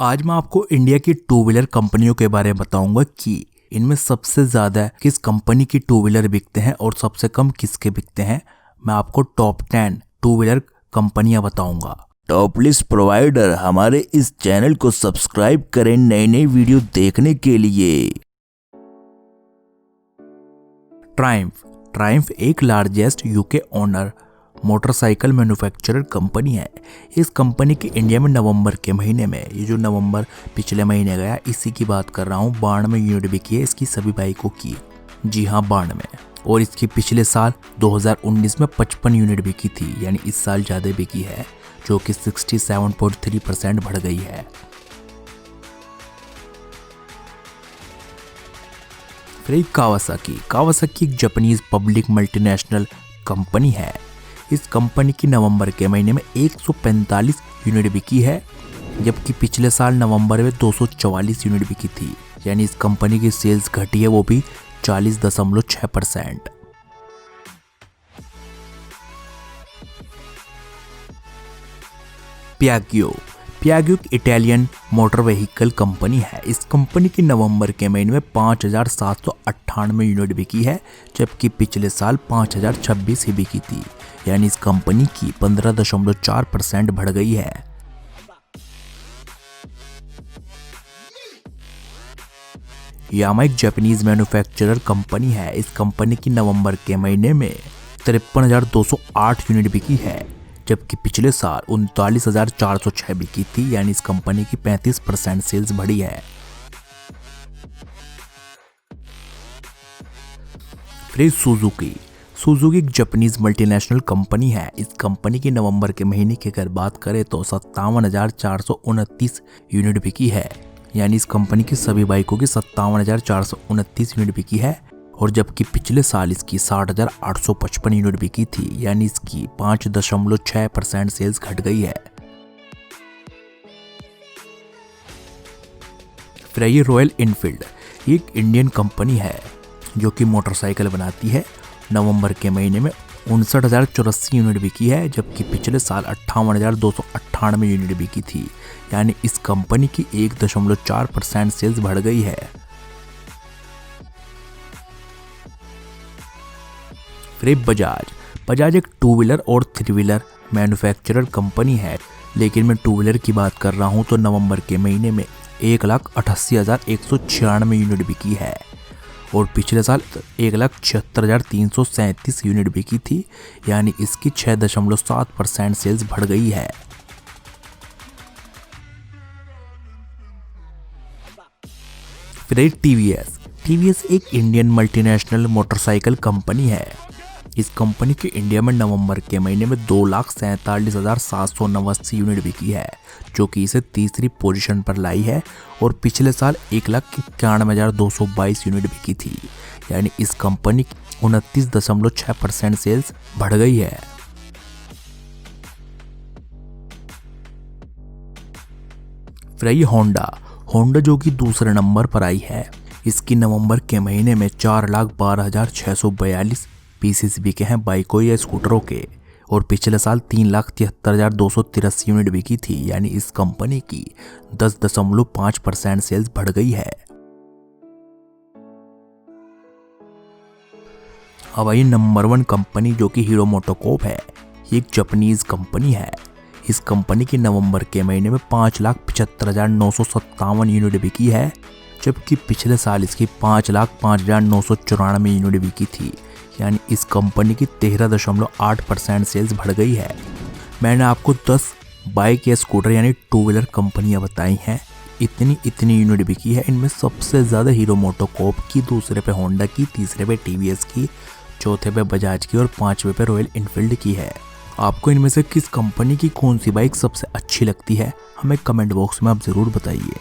आज मैं आपको इंडिया की टू व्हीलर कंपनियों के बारे में बताऊंगा कि इनमें सबसे ज्यादा किस कंपनी की टू व्हीलर बिकते हैं और सबसे कम किसके बिकते हैं। मैं आपको टॉप 10 टू व्हीलर कंपनियां बताऊंगा। टॉप लिस्ट प्रोवाइडर हमारे इस चैनल को सब्सक्राइब करें नई नई वीडियो देखने के लिए। ट्रायम्फ एक largest UK owner motorcycle manufacturer company है। इस कंपनी की इंडिया में नवंबर के महीने में, ये जो नवंबर पिछले महीने गया इसी की बात कर रहा हूँ, 92 यूनिट बिकी है इसकी सभी बाइकों की। जी हाँ, 92। और इसकी पिछले साल 2019 में 55 यूनिट बिकी थी, यानी इस साल ज़्यादा बिकी है, जो कि 67.3% बढ़ गई है। फिर कावासाकी एक जापानीज पब्लिक मल्टीनेशनल कंपनी है। इस कंपनी की नवंबर के महीने में 145 यूनिट बिकी है, जबकि पिछले साल नवंबर में 244 यूनिट बिकी थी, यानी इस कंपनी की सेल्स घटी है वो भी 40.6%। पियागो एक इटालियन मोटर व्हीकल कंपनी है। इस कंपनी की नवंबर के महीने में 5,798 यूनिट बिकी है, जबकि पिछले साल 5,026 ही बिकी थी, यानी इस कंपनी की 15.4% बढ़ गई है। यामा एक जापानीज मैन्युफैक्चरर कंपनी है। इस कंपनी की नवंबर के महीने में 53,208 यूनिट बिकी है, जबकि पिछले साल 39,406 बिकी थी, यानी इस कंपनी की 35% सेल्स बढ़ी है। फिर सुजुकी एक जापानीज मल्टीनेशनल कंपनी है। इस कंपनी की नवंबर के महीने की अगर बात करें तो 57,429 यूनिट बिकी है, यानी इस कंपनी की सभी बाइकों की 57,429 यूनिट बिकी है, और जबकि पिछले साल इसकी 60,855 यूनिट बिकी थी, यानी इसकी 5.6% सेल्स घट गई है। फिर ये रॉयल एनफील्ड, ये एक इंडियन कंपनी है जो कि मोटरसाइकिल बनाती है। नवंबर के महीने में 59,084 यूनिट बिकी है, जबकि पिछले साल 58,298 यूनिट बिकी थी, यानी इस कंपनी की 1.4% सेल्स बढ़ गई है। फिर बजाज एक टू व्हीलर और थ्री व्हीलर मैन्युफैक्चरर कंपनी है, लेकिन मैं टू व्हीलर की बात कर रहा हूं तो नवंबर के महीने में 1,88,196 यूनिट बिकी है, और पिछले साल 1,76,337 यूनिट बिकी थी, यानी इसकी 6.7% सेल्स बढ़ गई है। फिर टीवीएस एक इंडियन मल्टीनेशनल मोटरसाइकिल कंपनी है। इस कंपनी की इंडिया में नवंबर के महीने में 2,47,789 यूनिट बिकी है, जो कि इसे तीसरी पोजीशन पर लाई है, और पिछले साल 1,91,222 यूनिट बिकी थी, यानी इस कंपनी की 29.6% सेल्स बढ़ गई है। फिर ये होंडा जो कि दूसरे नंबर पर आई है। इसकी नवंबर के महीने में 4,12,642 पीसेस बिके हैं बाइकों या स्कूटरों के, और पिछले साल 3,73,283 यूनिट बिकी थी, यानी इस कंपनी की 10.5% सेल्स बढ़ गई है। अब आई नंबर 1 कंपनी जो कि हीरो मोटोकॉर्प है। ये एक जापानीज कंपनी है। इस कंपनी की नवंबर के महीने में 5,75,957 यूनिट बिकी है, जबकि पिछले साल इसकी 5,05,994 यूनिट बिकी थी, यानी इस कंपनी की 13.8% सेल्स बढ़ गई है। मैंने आपको 10 बाइक या स्कूटर यानी टू व्हीलर कंपनियां बताई हैं, इतनी यूनिट बिकी है। इनमें सबसे ज़्यादा हीरो मोटोकॉर्प की, दूसरे पे होंडा की, तीसरे पे टीवीएस की, चौथे पे बजाज की और पांचवे पे रॉयल एनफील्ड की है। आपको इनमें से किस कंपनी की कौन सी बाइक सबसे अच्छी लगती है, हमें कमेंट बॉक्स में आप ज़रूर बताइए।